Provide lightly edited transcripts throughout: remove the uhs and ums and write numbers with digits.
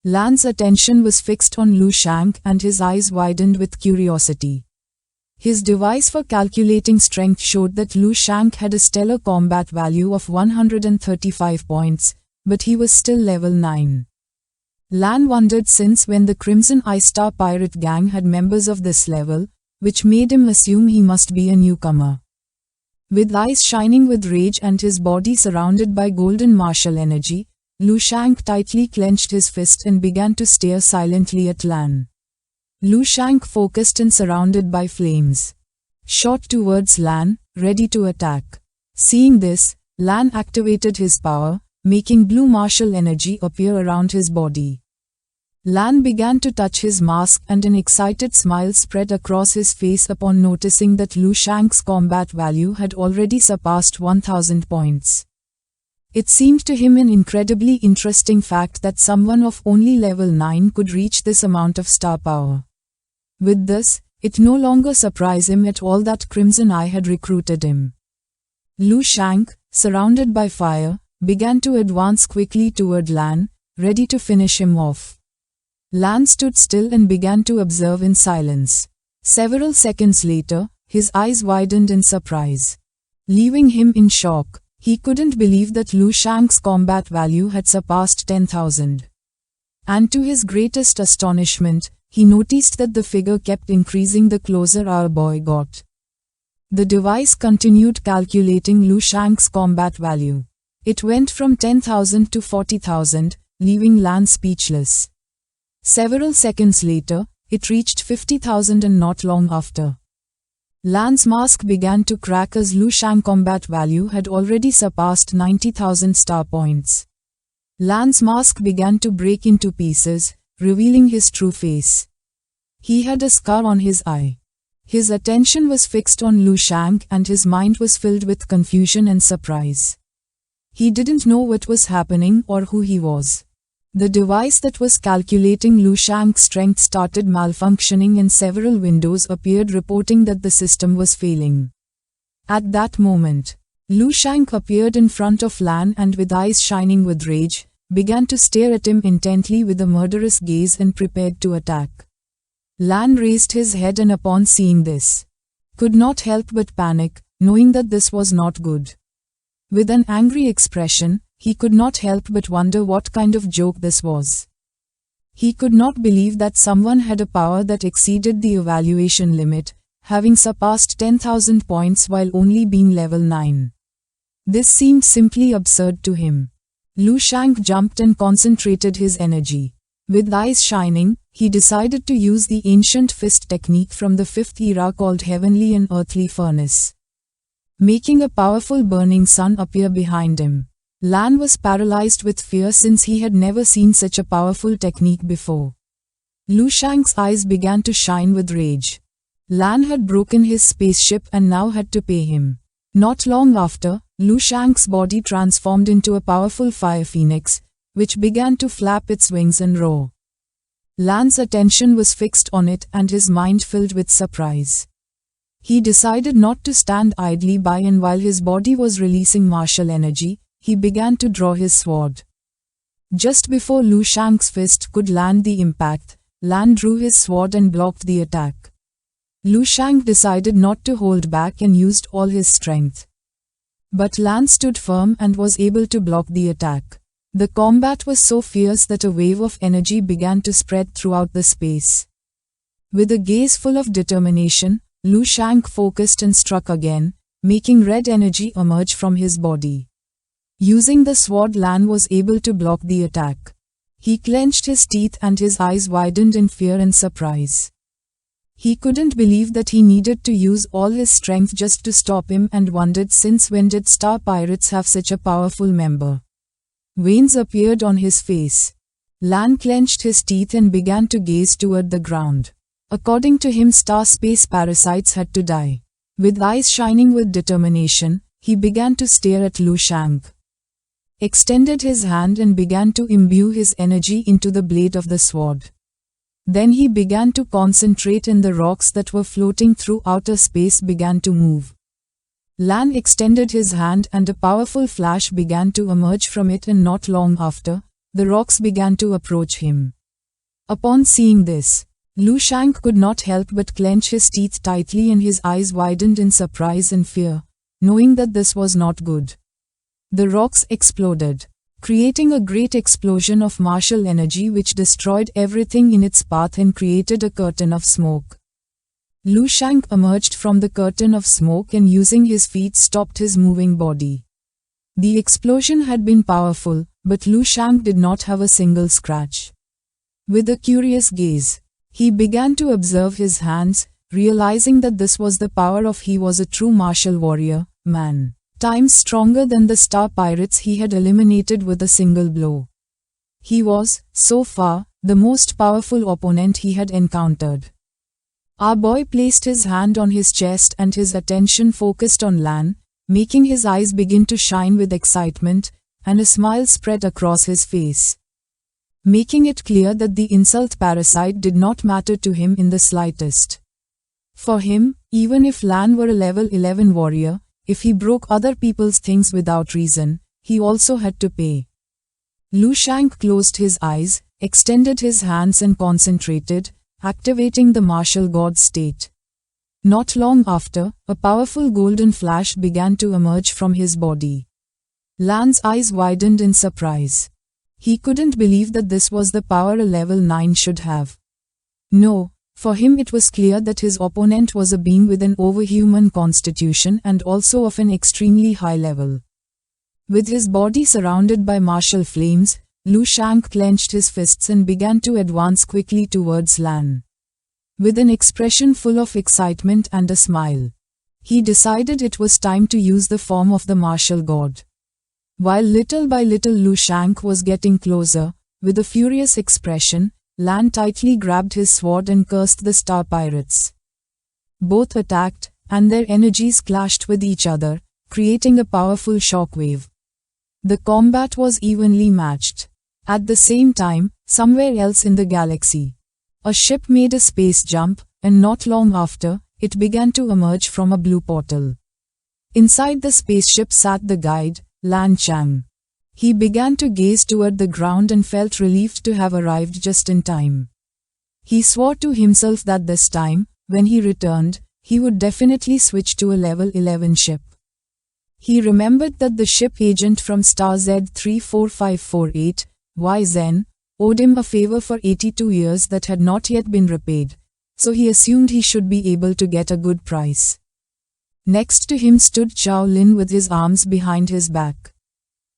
Lan's attention was fixed on Lu Shang and his eyes widened with curiosity. His device for calculating strength showed that Lu Shang had a stellar combat value of 135 points, but he was still level 9. Lan wondered since when the Crimson Eye Star pirate gang had members of this level, which made him assume he must be a newcomer. With eyes shining with rage and his body surrounded by golden martial energy, Lu Shang tightly clenched his fist and began to stare silently at Lan. Lu Shang focused and surrounded by flames, shot towards Lan, ready to attack. Seeing this, Lan activated his power, making blue martial energy appear around his body. Lan began to touch his mask and an excited smile spread across his face upon noticing that Lu Shang's combat value had already surpassed 1000 points. It seemed to him an incredibly interesting fact that someone of only level 9 could reach this amount of star power. With this, it no longer surprised him at all that Crimson Eye had recruited him. Lu Shang, surrounded by fire, began to advance quickly toward Lan, ready to finish him off. Lan stood still and began to observe in silence. Several seconds later, his eyes widened in surprise, leaving him in shock. He couldn't believe that Lu Shang's combat value had surpassed 10,000. And to his greatest astonishment, he noticed that the figure kept increasing the closer our boy got. The device continued calculating Lu Shang's combat value. It went from 10,000 to 40,000, leaving Lan speechless. Several seconds later, it reached 50,000 and not long after, Lan's mask began to crack as Lu Shang's combat value had already surpassed 90,000 star points. Lan's mask began to break into pieces, revealing his true face. He had a scar on his eye. His attention was fixed on Lu Shang and his mind was filled with confusion and surprise. He didn't know what was happening or who he was. The device that was calculating Lu Shang's strength started malfunctioning and several windows appeared reporting that the system was failing. At that moment, Lu Shang appeared in front of Lan and with eyes shining with rage, began to stare at him intently with a murderous gaze and prepared to attack. Lan raised his head and upon seeing this, could not help but panic, knowing that this was not good. With an angry expression, he could not help but wonder what kind of joke this was. He could not believe that someone had a power that exceeded the evaluation limit, having surpassed 10,000 points while only being level 9. This seemed simply absurd to him. Lu Shang jumped and concentrated his energy. With eyes shining, he decided to use the ancient fist technique from the 5th era called Heavenly and Earthly Furnace, making a powerful burning sun appear behind him. Lan was paralyzed with fear since he had never seen such a powerful technique before. Lu Shang's eyes began to shine with rage. Lan had broken his spaceship and now had to pay him. Not long after, Lu Shang's body transformed into a powerful fire phoenix, which began to flap its wings and roar. Lan's attention was fixed on it and his mind filled with surprise. He decided not to stand idly by and while his body was releasing martial energy, he began to draw his sword. Just before Lu Shang's fist could land the impact, Lan drew his sword and blocked the attack. Lu Shang decided not to hold back and used all his strength. But Lan stood firm and was able to block the attack. The combat was so fierce that a wave of energy began to spread throughout the space. With a gaze full of determination, Lu Shang focused and struck again, making red energy emerge from his body. Using the sword, Lan was able to block the attack. He clenched his teeth and his eyes widened in fear and surprise. He couldn't believe that he needed to use all his strength just to stop him and wondered since when did Star Pirates have such a powerful member. Veins appeared on his face. Lan clenched his teeth and began to gaze toward the ground. According to him, Star Space parasites had to die. With eyes shining with determination, he began to stare at Lu Shang. Extended his hand and began to imbue his energy into the blade of the sword. Then he began to concentrate and the rocks that were floating through outer space began to move. Lan extended his hand and a powerful flash began to emerge from it and not long after, the rocks began to approach him. Upon seeing this, Lu Shang could not help but clench his teeth tightly and his eyes widened in surprise and fear, knowing that this was not good. The rocks exploded, creating a great explosion of martial energy which destroyed everything in its path and created a curtain of smoke. Lu Shang emerged from the curtain of smoke and using his feet stopped his moving body. The explosion had been powerful, but Lu Shang did not have a single scratch. With a curious gaze, he began to observe his hands, realizing that this was the power of he was a true martial warrior, man, times stronger than the star pirates he had eliminated with a single blow. He was, so far, the most powerful opponent he had encountered. Our boy placed his hand on his chest and his attention focused on Lan, making his eyes begin to shine with excitement, and a smile spread across his face, making it clear that the insult parasite did not matter to him in the slightest. For him, even if Lan were a level 11 warrior, if he broke other people's things without reason, he also had to pay. Lu Shang closed his eyes, extended his hands and concentrated, activating the martial god state. Not long after, a powerful golden flash began to emerge from his body. Lan's eyes widened in surprise. He couldn't believe that this was the power a level 9 should have. No, for him it was clear that his opponent was a being with an overhuman constitution and also of an extremely high level. With his body surrounded by martial flames, Lu Shang clenched his fists and began to advance quickly towards Lan. With an expression full of excitement and a smile, he decided it was time to use the form of the martial god. While little by little Lu Shang was getting closer, with a furious expression, Lan tightly grabbed his sword and cursed the star pirates. Both attacked, and their energies clashed with each other, creating a powerful shockwave. The combat was evenly matched. At the same time, somewhere else in the galaxy, a ship made a space jump, and not long after, it began to emerge from a blue portal. Inside the spaceship sat the guide, Lan Chang. He began to gaze toward the ground and felt relieved to have arrived just in time. He swore to himself that this time, when he returned, he would definitely switch to a level 11 ship. He remembered that the ship agent from star Z34548, YZen, owed him a favor for 82 years that had not yet been repaid, so he assumed he should be able to get a good price. Next to him stood Chow Lin with his arms behind his back.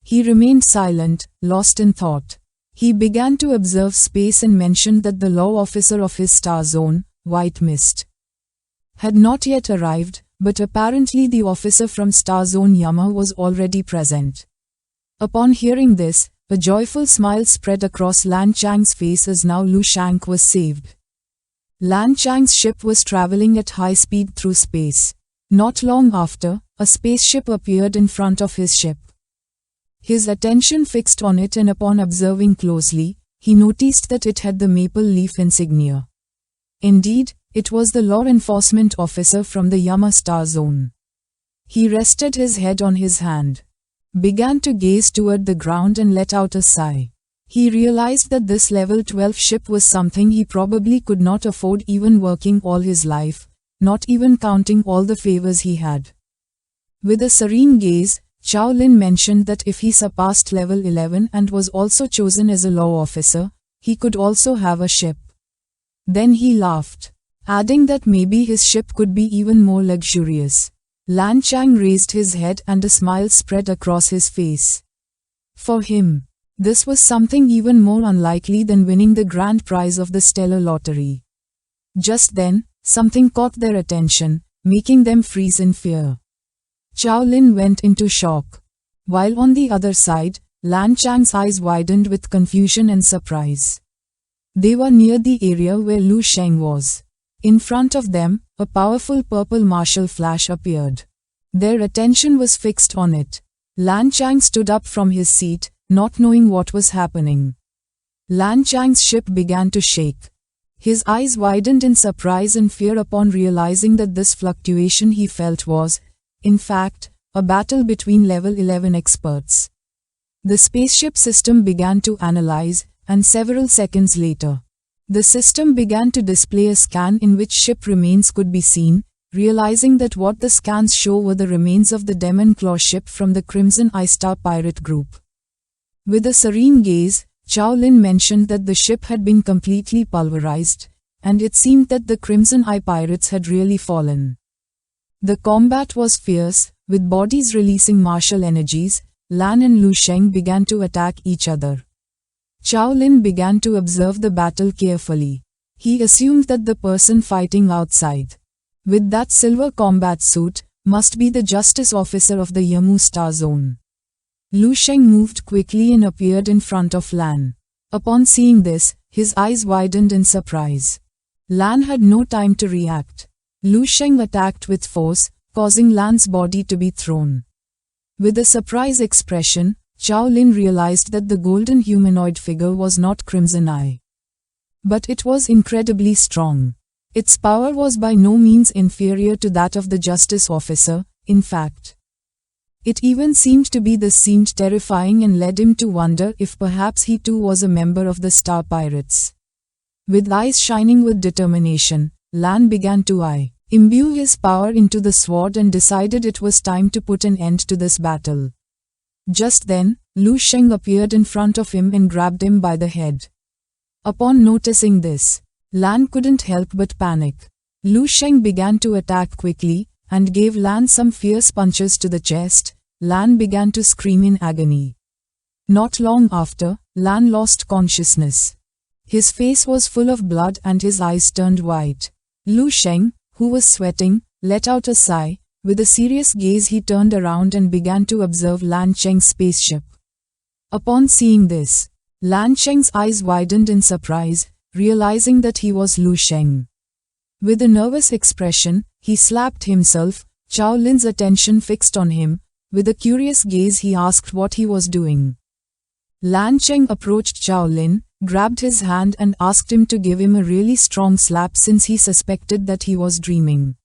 He remained silent, lost in thought. He began to observe space and mentioned that the law officer of his star zone, White Mist, had not yet arrived, but apparently the officer from star zone Yama was already present. Upon hearing this, a joyful smile spread across Lan Chang's face as now Lu Shang was saved. Lan Chang's ship was traveling at high speed through space. Not long after, a spaceship appeared in front of his ship. His attention fixed on it and upon observing closely, he noticed that it had the maple leaf insignia. Indeed, it was the law enforcement officer from the Yama Star Zone. He rested his head on his hand, began to gaze toward the ground and let out a sigh. He realized that this level 12 ship was something he probably could not afford even working all his life, not even counting all the favors he had. With a serene gaze, Chow Lin mentioned that if he surpassed level 11 and was also chosen as a law officer, he could also have a ship. Then he laughed, adding that maybe his ship could be even more luxurious. Lan Chang raised his head and a smile spread across his face. For him, this was something even more unlikely than winning the grand prize of the stellar lottery. Just then, something caught their attention, making them freeze in fear. Chow Lin went into shock. While on the other side, Lan Chang's eyes widened with confusion and surprise. They were near the area where Lu Sheng was. In front of them, a powerful purple martial flash appeared. Their attention was fixed on it. Lan Chang stood up from his seat, not knowing what was happening. Lan Chang's ship began to shake. His eyes widened in surprise and fear upon realizing that this fluctuation he felt was, in fact, a battle between level 11 experts. The spaceship system began to analyze, and several seconds later, the system began to display a scan in which ship remains could be seen, realizing that what the scans show were the remains of the Demon Claw ship from the Crimson Eye Star pirate group. With a serene gaze, Chow Lin mentioned that the ship had been completely pulverized, and it seemed that the Crimson Eye pirates had really fallen. The combat was fierce, with bodies releasing martial energies. Lan and Lu Sheng began to attack each other. Chow Lin began to observe the battle carefully. He assumed that the person fighting outside, with that silver combat suit, must be the justice officer of the Yamu Star Zone. Lu Sheng moved quickly and appeared in front of Lan. Upon seeing this, his eyes widened in surprise. Lan had no time to react. Lu Sheng attacked with force, causing Lan's body to be thrown. With a surprised expression, Chow Lin realized that the golden humanoid figure was not Crimson Eye. But it was incredibly strong. Its power was by no means inferior to that of the justice officer, in fact. It even seemed terrifying and led him to wonder if perhaps he too was a member of the Star Pirates. With eyes shining with determination, Lan began to imbue his power into the sword and decided it was time to put an end to this battle. Just then, Lu Sheng appeared in front of him and grabbed him by the head. Upon noticing this, Lan couldn't help but panic. Lu Sheng began to attack quickly, and gave Lan some fierce punches to the chest. Lan began to scream in agony. Not long after, Lan lost consciousness. His face was full of blood and his eyes turned white. Lu Sheng, who was sweating, let out a sigh. With a serious gaze he turned around and began to observe Lan Cheng's spaceship. Upon seeing this, Lan Cheng's eyes widened in surprise, realizing that he was Lu Sheng. With a nervous expression, he slapped himself. Chow Lin's attention fixed on him. With a curious gaze he asked what he was doing. Lan Cheng approached Chow Lin, grabbed his hand and asked him to give him a really strong slap since he suspected that he was dreaming.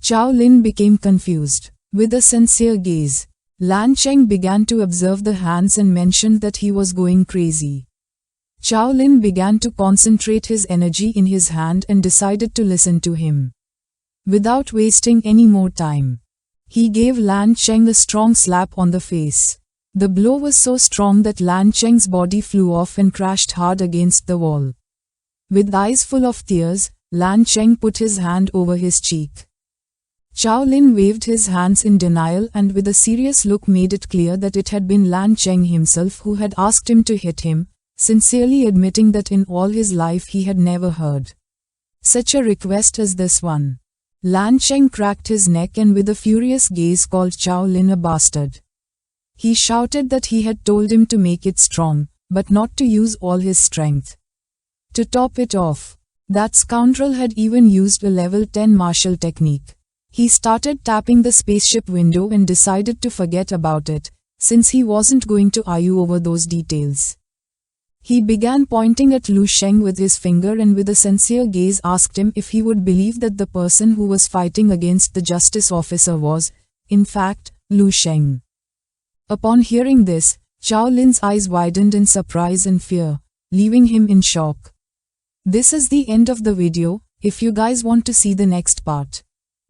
Chow Lin became confused. With a sincere gaze, Lan Cheng began to observe the hands and mentioned that he was going crazy. Chow Lin began to concentrate his energy in his hand and decided to listen to him. Without wasting any more time, he gave Lan Cheng a strong slap on the face. The blow was so strong that Lan Cheng's body flew off and crashed hard against the wall. With eyes full of tears, Lan Cheng put his hand over his cheek. Chow Lin waved his hands in denial and with a serious look made it clear that it had been Lan Cheng himself who had asked him to hit him, sincerely admitting that in all his life he had never heard such a request as this one. Lan Cheng cracked his neck and with a furious gaze called Chow Lin a bastard. He shouted that he had told him to make it strong, but not to use all his strength. To top it off, that scoundrel had even used a level 10 martial technique. He started tapping the spaceship window and decided to forget about it, since he wasn't going to argue over those details. He began pointing at Lu Sheng with his finger and with a sincere gaze asked him if he would believe that the person who was fighting against the justice officer was, in fact, Lu Sheng. Upon hearing this, Chow Lin's eyes widened in surprise and fear, leaving him in shock. This is the end of the video. If you guys want to see the next part,